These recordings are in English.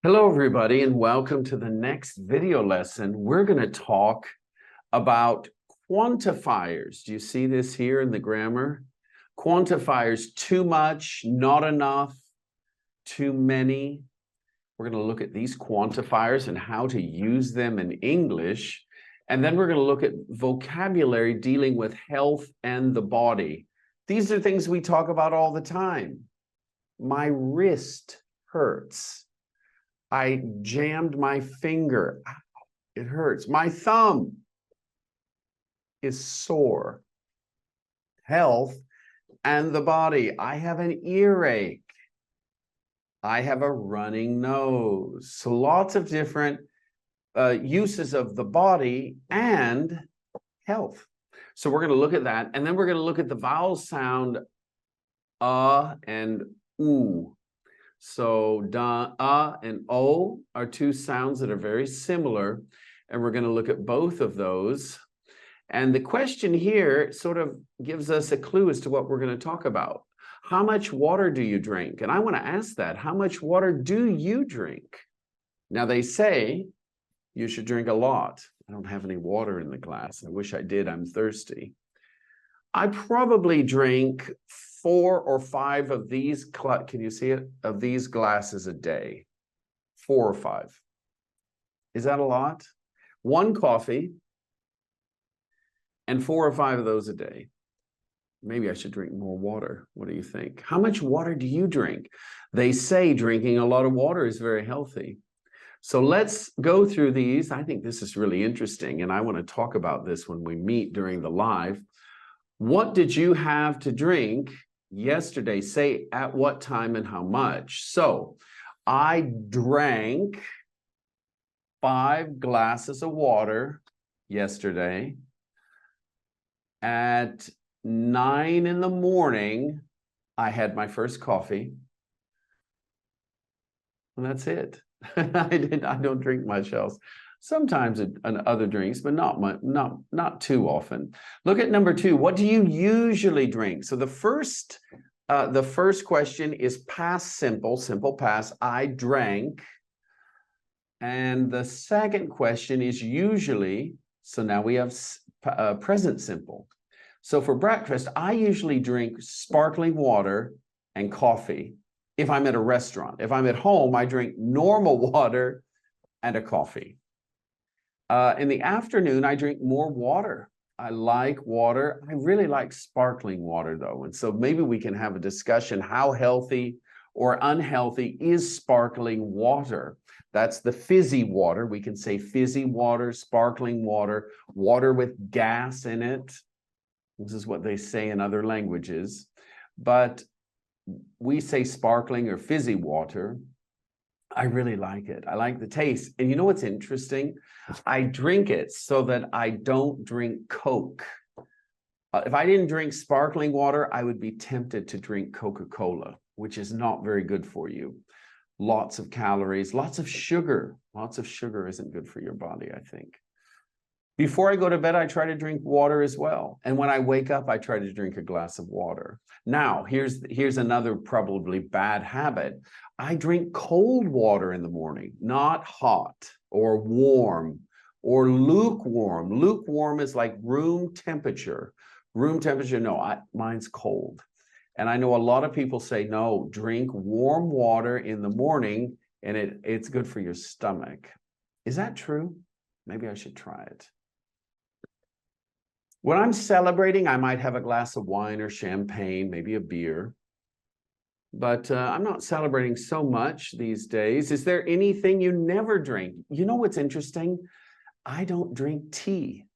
Hello, everybody, and welcome to the next video lesson. We're going to talk about quantifiers. Do you see this here in the grammar? Quantifiers, too much, not enough, too many. We're going to look at these quantifiers and how to use them in English. And then we're going to look at vocabulary dealing with health and the body. These are things we talk about all the time. My wrist hurts. I jammed my finger. Ow, it hurts. My thumb is sore. Health and the body. I have an earache. I have a running nose. So lots of different uses of the body and health. So we're going to look at that. And then we're going to look at the vowel sound and oo. So da, and o are two sounds that are very similar, and we're going to look at both of those. And the question here sort of gives us a clue as to what we're going to talk about. How much water do you drink? And I want to ask that. How much water do you drink? Now, they say you should drink a lot. I don't have any water in the glass. I wish I did. I'm thirsty. I probably drink 4 or 5 of these, can you see it? Of these glasses a day. 4 or 5. Is that a lot? 1 coffee and 4 or 5 of those a day. Maybe I should drink more water. What do you think? How much water do you drink? They say drinking a lot of water is very healthy. So let's go through these. I think this is really interesting, and I want to talk about this when we meet during the live. What did you have to drink yesterday? Say at what time and how much. So I drank 5 glasses of water yesterday. At 9 in the morning, I had my first coffee. And that's it. I don't drink much else. Sometimes other drinks, but not too often. Look at number 2. What do you usually drink? So the first question is past simple, simple past. I drank. And the second question is usually. So now we have present simple. So for breakfast, I usually drink sparkling water and coffee. If I'm at a restaurant, if I'm at home, I drink normal water and a coffee. In the afternoon, I drink more water. I like water. I really like sparkling water, though. And so maybe we can have a discussion how healthy or unhealthy is sparkling water. That's the fizzy water. We can say fizzy water, sparkling water, water with gas in it. This is what they say in other languages. But we say sparkling or fizzy water. I really like it. I like the taste. And you know what's interesting? I drink it so that I don't drink Coke. If I didn't drink sparkling water, I would be tempted to drink Coca-Cola, which is not very good for you. Lots of calories, lots of sugar. Lots of sugar isn't good for your body, I think. Before I go to bed, I try to drink water as well. And when I wake up, I try to drink a glass of water. Now, here's another probably bad habit. I drink cold water in the morning, not hot or warm or lukewarm. Lukewarm is like room temperature. Room temperature, no, mine's cold. And I know a lot of people say, no, drink warm water in the morning and it's good for your stomach. Is that true? Maybe I should try it. When I'm celebrating, I might have a glass of wine or champagne, maybe a beer. But I'm not celebrating so much these days. Is there anything you never drink? You know what's interesting? I don't drink tea.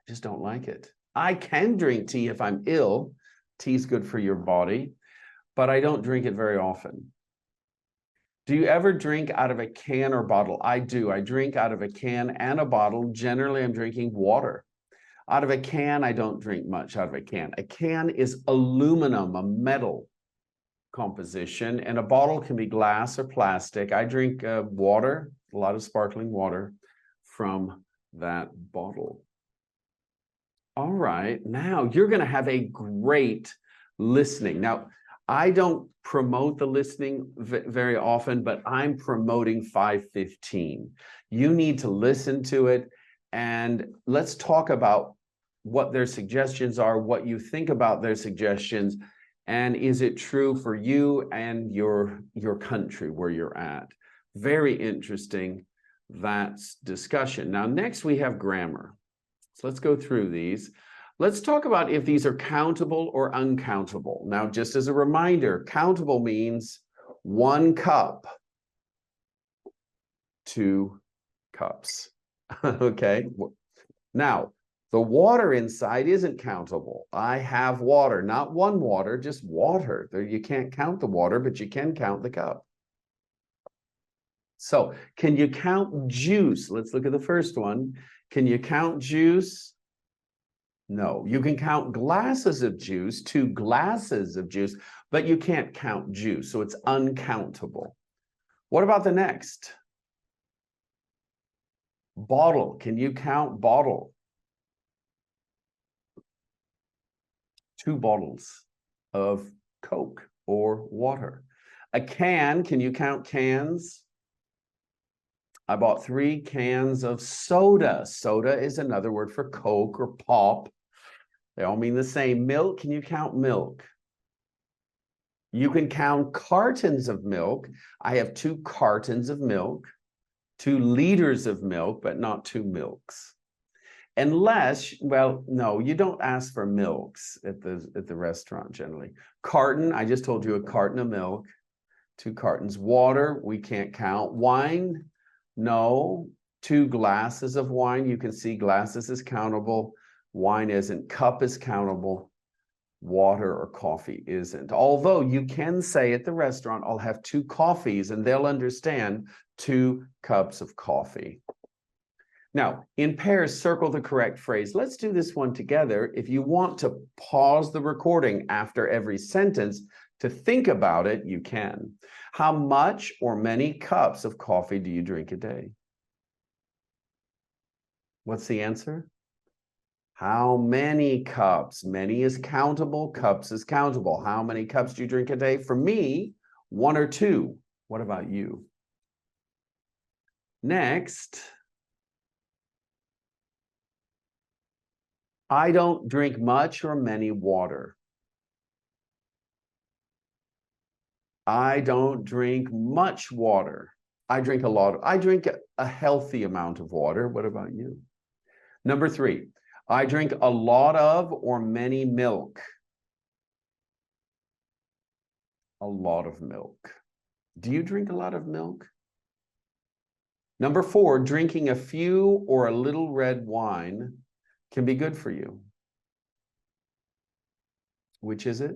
I just don't like it. I can drink tea if I'm ill. Tea's good for your body, but I don't drink it very often. Do you ever drink out of a can or bottle? I do. I drink out of a can and a bottle. Generally, I'm drinking water. Out of a can, I don't drink much out of a can. A can is aluminum, a metal composition, and a bottle can be glass or plastic. I drink water, a lot of sparkling water from that bottle. All right, now you're going to have a great listening. Now, I don't promote the listening very often, but I'm promoting 515. You need to listen to it, and let's talk about what their suggestions are, what you think about their suggestions, and is it true for you and your country where you're at. Very interesting, that discussion. Now, next we have grammar. So let's go through these. Let's talk about if these are countable or uncountable. Now, just as a reminder, countable means 1 cup, 2 cups. Okay. Now, the water inside isn't countable. I have water, not 1 water, just water. There, you can't count the water, but you can count the cup. So, can you count juice? Let's look at the first one. Can you count juice? No. You can count glasses of juice, 2 glasses of juice, but you can't count juice, so it's uncountable. What about the next? Bottle. Can you count bottle? 2 bottles of Coke or water. A can you count cans? I bought 3 cans of soda. Soda is another word for Coke or pop. They all mean the same. Milk, can you count milk? You can count cartons of milk. I have 2 cartons of milk, 2 liters of milk, but not 2 milks. Unless, well, no, you don't ask for milks at the restaurant generally. Carton, I just told you a carton of milk, 2 cartons. Water, we can't count. Wine, no. 2 glasses of wine, you can see glasses is countable. Wine isn't. Cup is countable. Water or coffee isn't. Although you can say at the restaurant, I'll have 2 coffees, and they'll understand 2 cups of coffee. Now, in pairs, circle the correct phrase. Let's do this one together. If you want to pause the recording after every sentence to think about it, you can. How much or many cups of coffee do you drink a day? What's the answer? How many cups? Many is countable, cups is countable. How many cups do you drink a day? For me, 1 or 2. What about you? Next, I don't drink much or many water. I don't drink much water. I drink a lot. I drink a healthy amount of water. What about you? Number 3, I drink a lot of or many milk. A lot of milk. Do you drink a lot of milk? Number 4, drinking a few or a little red wine can be good for you. Which is it?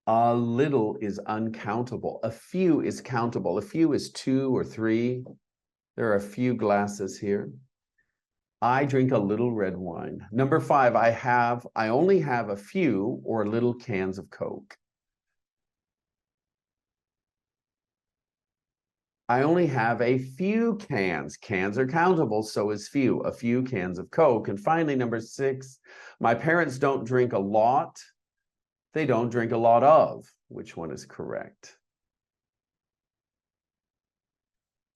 A little is uncountable. A few is countable. A few is 2 or 3. There are a few glasses here. I drink a little red wine. Number 5, I only have a few or little cans of Coke. I only have a few cans. Cans are countable, so is few. A few cans of Coke. And finally, number 6, my parents don't drink a lot. They don't drink a lot of. Which one is correct?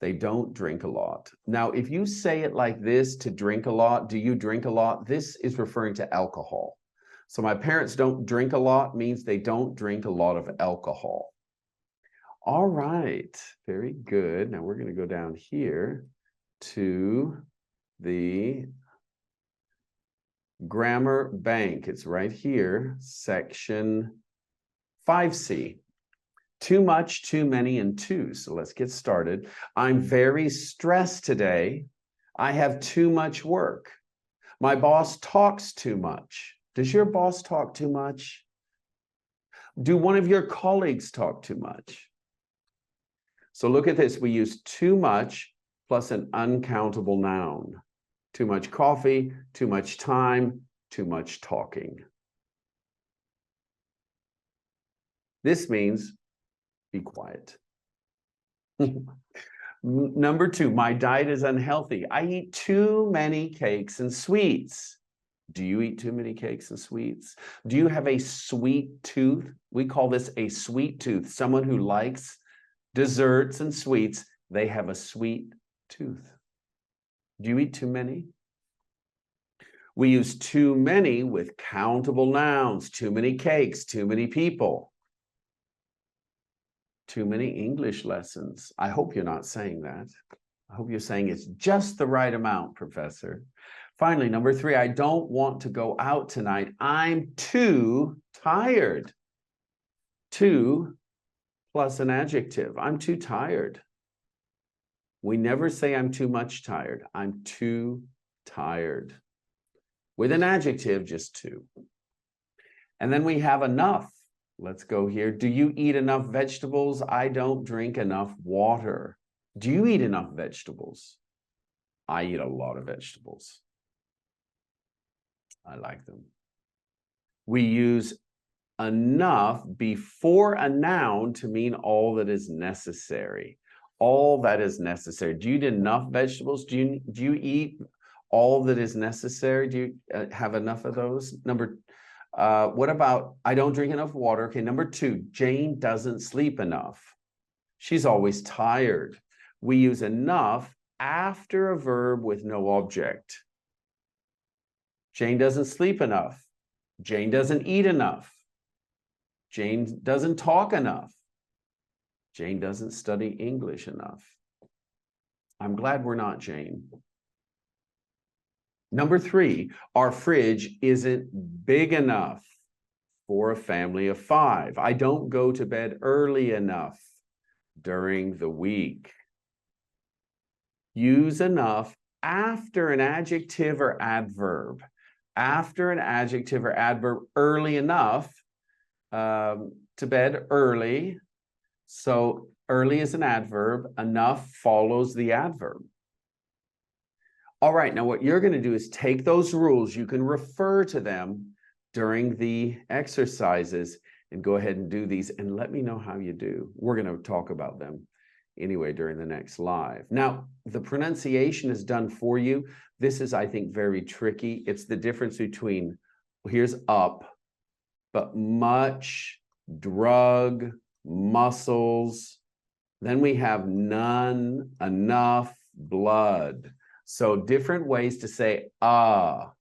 They don't drink a lot. Now, if you say it like this, to drink a lot, do you drink a lot? This is referring to alcohol. So my parents don't drink a lot means they don't drink a lot of alcohol. All right, very good. Now we're going to go down here to the grammar bank. It's right here, section 5C. Too much, too many, and too. So let's get started. I'm very stressed today. I have too much work. My boss talks too much. Does your boss talk too much? Do one of your colleagues talk too much? So look at this. We use too much plus an uncountable noun. Too much coffee, too much time, too much talking. This means be quiet. Number 2, my diet is unhealthy. I eat too many cakes and sweets. Do you eat too many cakes and sweets? Do you have a sweet tooth? We call this a sweet tooth. Someone who likes desserts and sweets, they have a sweet tooth. Do you eat too many? We use too many with countable nouns, too many cakes, too many people. Too many English lessons. I hope you're not saying that. I hope you're saying it's just the right amount, Professor. Finally, number 3, I don't want to go out tonight. I'm too tired. Too plus an adjective. I'm too tired. We never say I'm too much tired. I'm too tired. With an adjective, just too. And then we have enough. Let's go here. Do you eat enough vegetables? I don't drink enough water. Do you eat enough vegetables? I eat a lot of vegetables. I like them. We use enough before a noun to mean all that is necessary. All that is necessary. Do you eat enough vegetables? Do you eat all that is necessary? Do you have enough of those? What about I don't drink enough water? Okay, number 2, Jane doesn't sleep enough. She's always tired. We use enough after a verb with no object. Jane doesn't sleep enough. Jane doesn't eat enough. Jane doesn't talk enough. Jane doesn't study English enough. I'm glad we're not Jane. Number 3, our fridge isn't big enough for a family of 5. I don't go to bed early enough during the week. Use enough after an adjective or adverb. After an adjective or adverb, early enough, to bed early. So early is an adverb, enough follows the adverb. All right, now what you're going to do is take those rules. You can refer to them during the exercises and go ahead and do these and let me know how you do. We're going to talk about them anyway during the next live. Now, the pronunciation is done for you. This is, I think, very tricky. It's the difference between, here's up, but much, drug, muscles. Then we have none, enough, blood. So different ways to say uh-oh,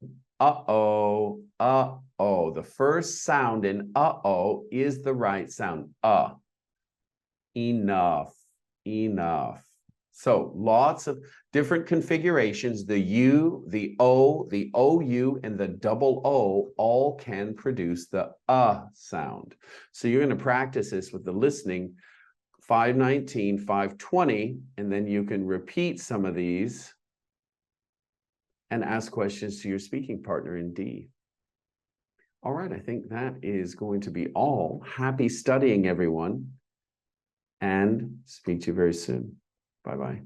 uh-oh. The first sound in uh-oh is the right sound, enough, enough. So lots of different configurations. The U, the O, the OU, and the double O all can produce the sound. So you're going to practice this with the listening, 519, 520, and then you can repeat some of these and ask questions to your speaking partner in D. All right, I think that is going to be all. Happy studying, everyone, and speak to you very soon. Bye-bye.